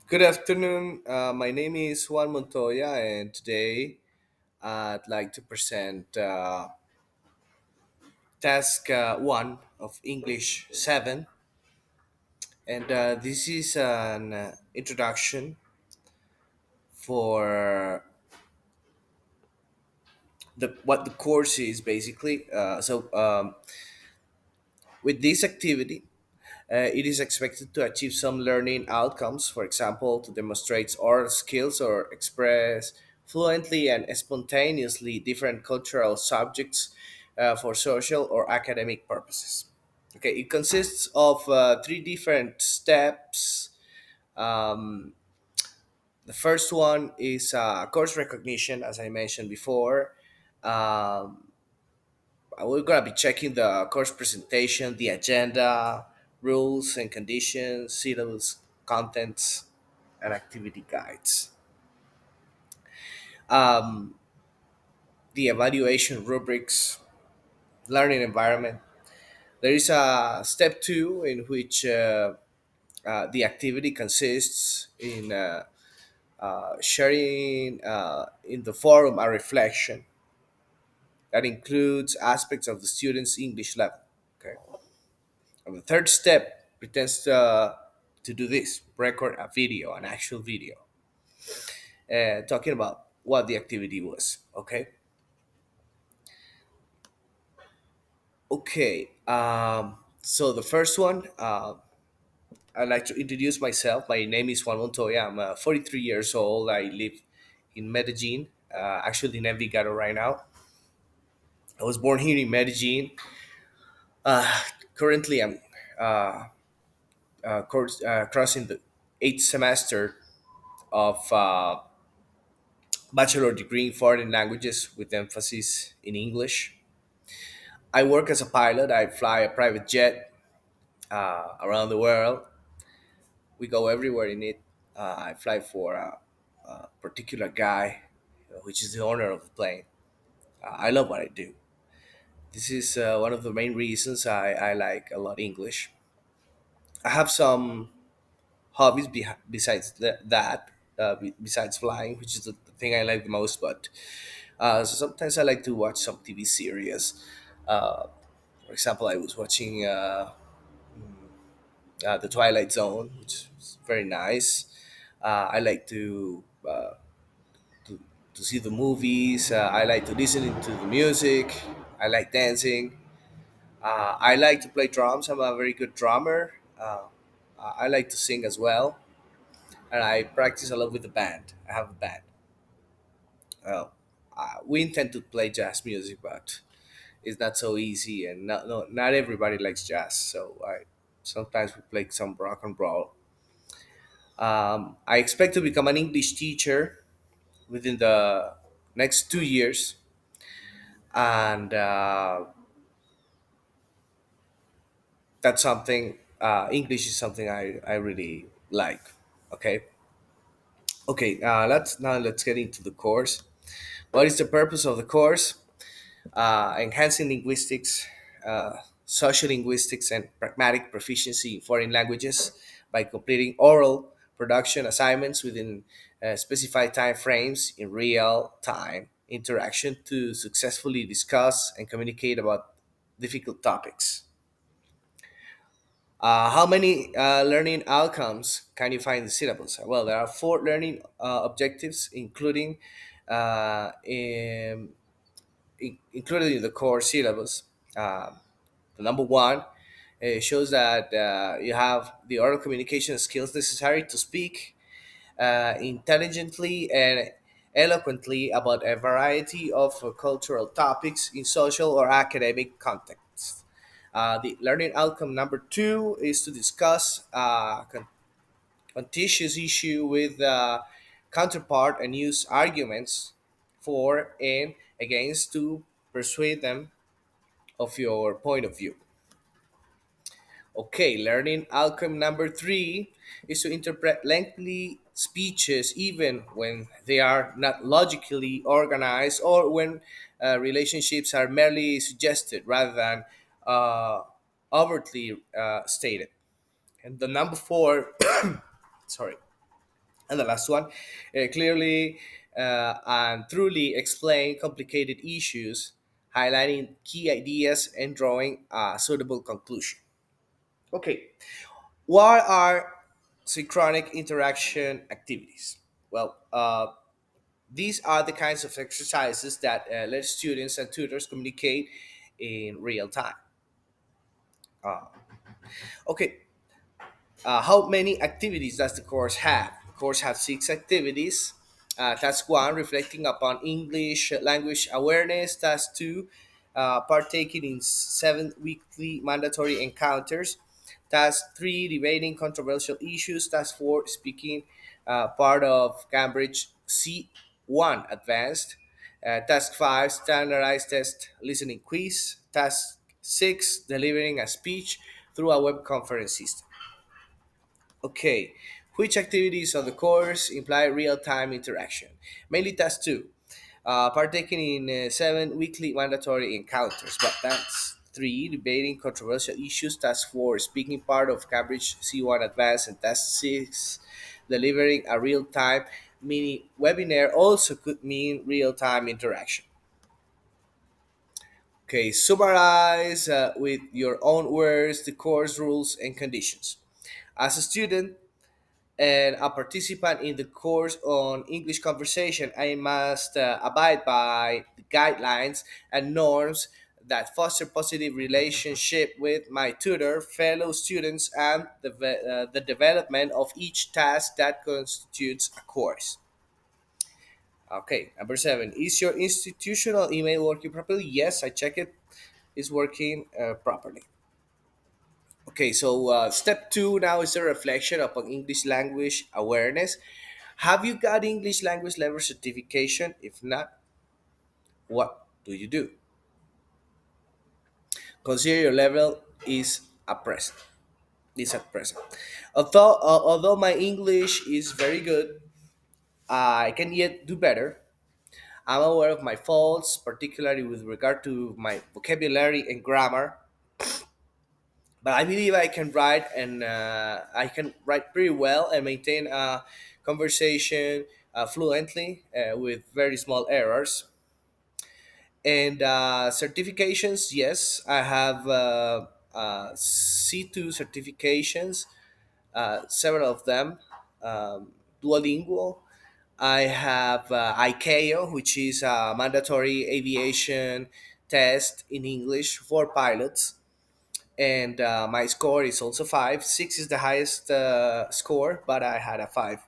Good afternoon. My name is Juan Montoya, and today I'd like to present task one of English 7. And this is an introduction for what the course is basically. With this activity, it is expected to achieve some learning outcomes, for example, to demonstrate oral skills or express fluently and spontaneously different cultural subjects for social or academic purposes. Okay, it consists of three different steps. Um, the first one is course recognition, as I mentioned before. Um, we're going to be checking the course presentation, the agenda, rules and conditions, syllabus, contents, and activity guides. Um, the evaluation rubrics, learning environment. There is a step two in which the activity consists in sharing in the forum a reflection that includes aspects of the student's English level. Okay. And the third step pretends to do this, record a video, an actual video, talking about what the activity was. Okay. Okay. So the first one, I'd like to introduce myself. My name is Juan Montoya. I'm 43 years old. I live in Medellin, actually in Envigado right now. I was born here in Medellin. Currently, I'm uh, crossing the eighth semester of bachelor degree in foreign languages with emphasis in English. I work as a pilot. I fly a private jet around the world. We go everywhere in it. I fly for a particular guy, which is the owner of the plane. I love what I do. This is one of the main reasons I like a lot English. I have some hobbies besides besides flying, which is the thing I like the most. But so sometimes I like to watch some TV series. Uh, for example, I was watching The Twilight Zone, which is very nice. I like to, to see the movies. I like to listen to the music. I like dancing. I like to play drums. I'm a very good drummer. I like to sing as well, and I practice a lot with the band. I have a band. Uh, we intend to play jazz music, but it's not so easy, and not everybody likes jazz. So I sometimes we play some rock and roll. I expect to become an English teacher within the next 2 years, and that's something. English is something I really like. Okay, okay. Let's get into the course. What is the purpose of the course? Enhancing linguistics, social linguistics, and pragmatic proficiency in foreign languages by completing oral production assignments within specified time frames in real time interaction to successfully discuss and communicate about difficult topics. How many learning outcomes can you find in the syllabus? Well, there are four learning objectives, in, included in the core syllabus. Um, the number one shows that you have the oral communication skills necessary to speak intelligently and eloquently about a variety of cultural topics in social or academic contexts. The learning outcome number two is to discuss contentious issue with counterpart and use arguments for and against to persuade them of your point of view. Okay, learning outcome number three is to interpret lengthy speeches even when they are not logically organized or when relationships are merely suggested rather than uh, overtly stated. And the number four, sorry. And the last one, clearly and truly explain complicated issues, highlighting key ideas and drawing a suitable conclusion. Okay, what are synchronic interaction activities? Well, these are the kinds of exercises that let students and tutors communicate in real time. Uh, okay, how many activities does the course have? The course has six activities. Task one, reflecting upon English language awareness. Task two, partaking in seven weekly mandatory encounters. Task three, debating controversial issues. Task four, speaking part of Cambridge C1 Advanced. Task five, standardized test listening quiz. Task six, delivering a speech through a web conference system. Okay, which activities of the course imply real-time interaction? Mainly task two, partaking in seven weekly mandatory encounters. But task three, debating controversial issues. Task four, speaking part of Cambridge C1 Advanced, and task six, delivering a real-time mini webinar also could mean real-time interaction. Okay, summarize with your own words the course rules and conditions. As a student, and a participant in the course on English conversation, I must abide by the guidelines and norms that foster positive relationship with my tutor, fellow students, and the development of each task that constitutes a course. Okay, number seven. Is your institutional email working properly? Yes, I check it. Is working properly. Okay, so step two now is a reflection upon English language awareness. Have you got English language level certification? If not, what do you do? Consider your level is at present. Is at present. Although my English is very good, I can yet do better. I'm aware of my faults, particularly with regard to my vocabulary and grammar. But I believe I can write, and I can write pretty well and maintain a conversation fluently with very small errors. And certifications, yes, I have C2 certifications, several of them. Duolingo. I have ICAO, which is a mandatory aviation test in English for pilots. And my score is also five. Six is the highest score, but I had a five,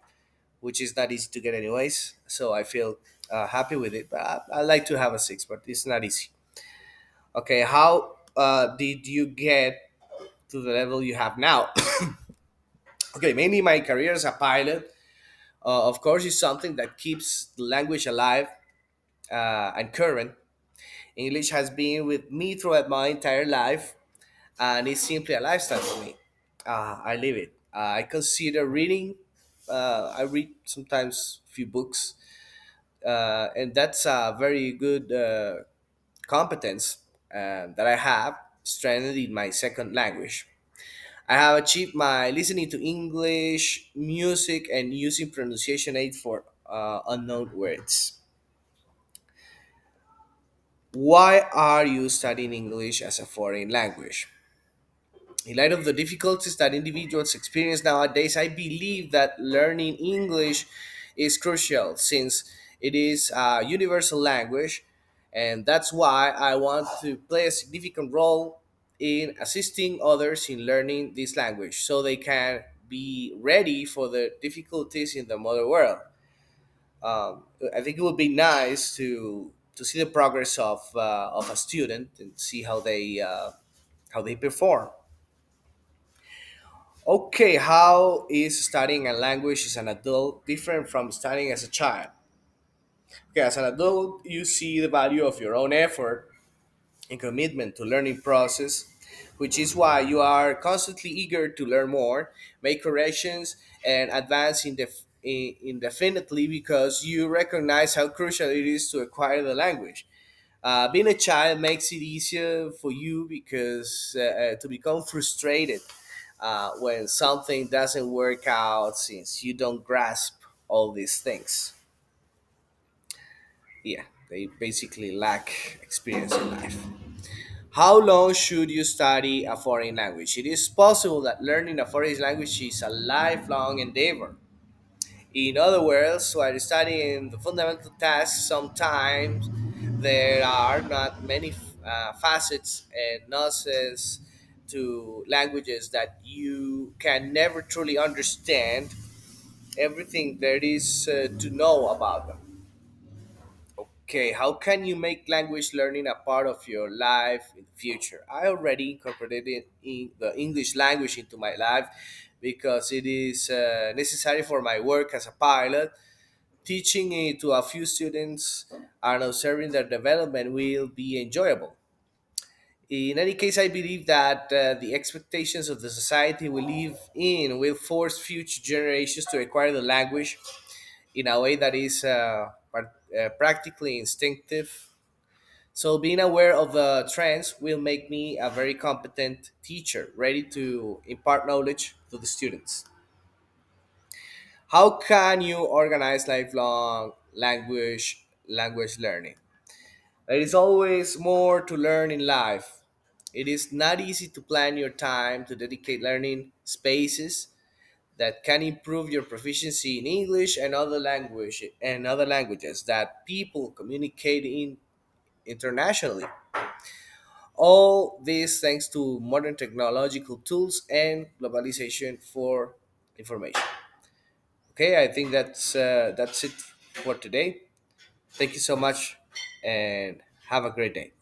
which is not easy to get anyways. So I feel happy with it. But I like to have a six, but it's not easy. Okay, how did you get to the level you have now? Okay, mainly my career as a pilot, of course, is something that keeps the language alive and current. English has been with me throughout my entire life, and it's simply a lifestyle for me. I live it. I consider reading. I read sometimes a few books, and that's a very good competence that I have strengthened in my second language. I have achieved my listening to English music and using pronunciation aid for unknown words. Why are you studying English as a foreign language? In light of the difficulties that individuals experience nowadays, I believe that learning English is crucial since it is a universal language, and that's why I want to play a significant role in assisting others in learning this language so they can be ready for the difficulties in the modern world. I think it would be nice to see the progress of a student and see how they perform. Okay, how is studying a language as an adult different from studying as a child? Okay, as an adult, you see the value of your own effort and commitment to learning process, which is why you are constantly eager to learn more, make corrections, and advance indefinitely because you recognize how crucial it is to acquire the language. Being a child makes it easier for you because to become frustrated when something doesn't work out since you don't grasp all these things. Yeah, they basically lack experience in life. How long should you study a foreign language? It is possible that learning a foreign language is a lifelong endeavor. In other words, while studying the fundamental tasks, sometimes there are not many facets and nuances to languages that you can never truly understand everything there is to know about them. Okay, how can you make language learning a part of your life in the future? I already incorporated the English language into my life because it is necessary for my work as a pilot. Teaching it to a few students and observing their development will be enjoyable. In any case, I believe that the expectations of the society we live in will force future generations to acquire the language in a way that is practically instinctive. So, being aware of the trends will make me a very competent teacher, ready to impart knowledge to the students. How can you organize lifelong language learning? There is always more to learn in life. It is not easy to plan your time to dedicate learning spaces that can improve your proficiency in English and other languages that people communicate in internationally. All this thanks to modern technological tools and globalization for information. Okay, I think that's it for today. Thank you so much and have a great day.